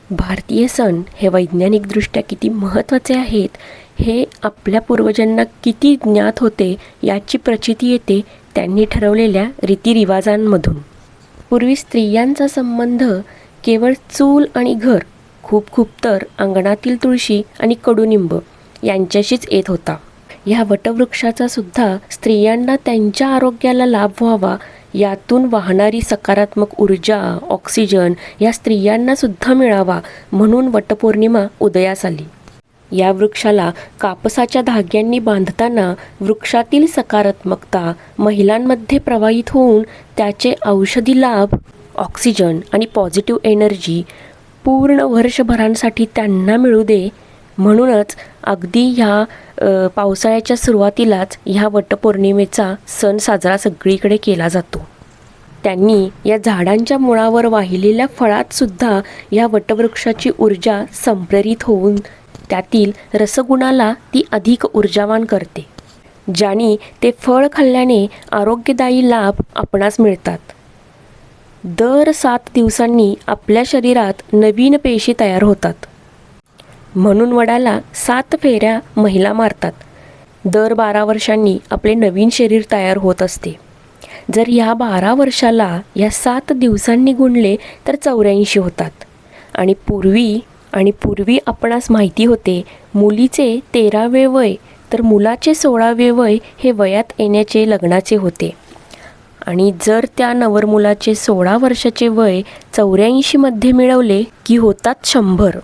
भारतीय सण हे वैज्ञानिकदृष्ट्या किती महत्त्वाचे आहेत हे आपल्या पूर्वजांना किती ज्ञात होते याची प्रचिती येते त्यांनी ठरवलेल्या रीतिरिवाजांमधून. पूर्वी स्त्रियांचा संबंध केवळ चूल आणि घर, खूप खूप तर अंगणातील तुळशी आणि कडुनिंब यांच्याशीच येत होता. ह्या वटवृक्षाचा सुद्धा स्त्रियांना त्यांच्या आरोग्याला लाभ व्हावा, यातून वाहणारी सकारात्मक ऊर्जा, ऑक्सिजन या स्त्रियांना सुद्धा मिळावा म्हणून वटपौर्णिमा उदयास आली. या वृक्षाला कापसाच्या धाग्यांनी बांधताना वृक्षातील सकारात्मकता महिलांमध्ये प्रवाहित होऊन त्याचे औषधी लाभ, ऑक्सिजन आणि पॉझिटिव्ह एनर्जी पूर्ण वर्षभरांसाठी त्यांना मिळू दे, म्हणूनच अगदी ह्या पावसाळ्याच्या सुरुवातीलाच ह्या वटपौर्णिमेचा सण साजरा सगळीकडे केला जातो. त्यांनी या झाडांच्या मुळावर वाहिलेल्या फळातसुद्धा या वटवृक्षाची ऊर्जा संप्रेरित होऊन त्यातील रसगुणाला ती अधिक ऊर्जावान करते, ज्याने ते फळ खाल्ल्याने आरोग्यदायी लाभ आपणास मिळतात. दर 7 दिवसांनी आपल्या शरीरात नवीन पेशी तयार होतात, म्हणून वडाला 7 फेऱ्या महिला मारतात. दर 12 वर्षांनी आपले नवीन शरीर तयार होत असते. जर ह्या 12 वर्षाला या 7 दिवसांनी गुणले तर 84 होतात. आणि पूर्वी आपणास माहिती होते, मुलीचे 13वे वय तर मुलाचे 16वे वय हे वयात येण्याचे लग्नाचे होते. आणि जर त्या नवरमुलाचे 16 वर्षाचे वय 84 मध्ये मिळवले की होतात 100.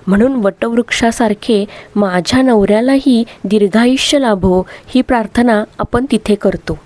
म्हणून वटवृक्षासारखे माझ्या नवऱ्यालाही दीर्घायुष्य लाभो ही प्रार्थना आपण तिथे करतो.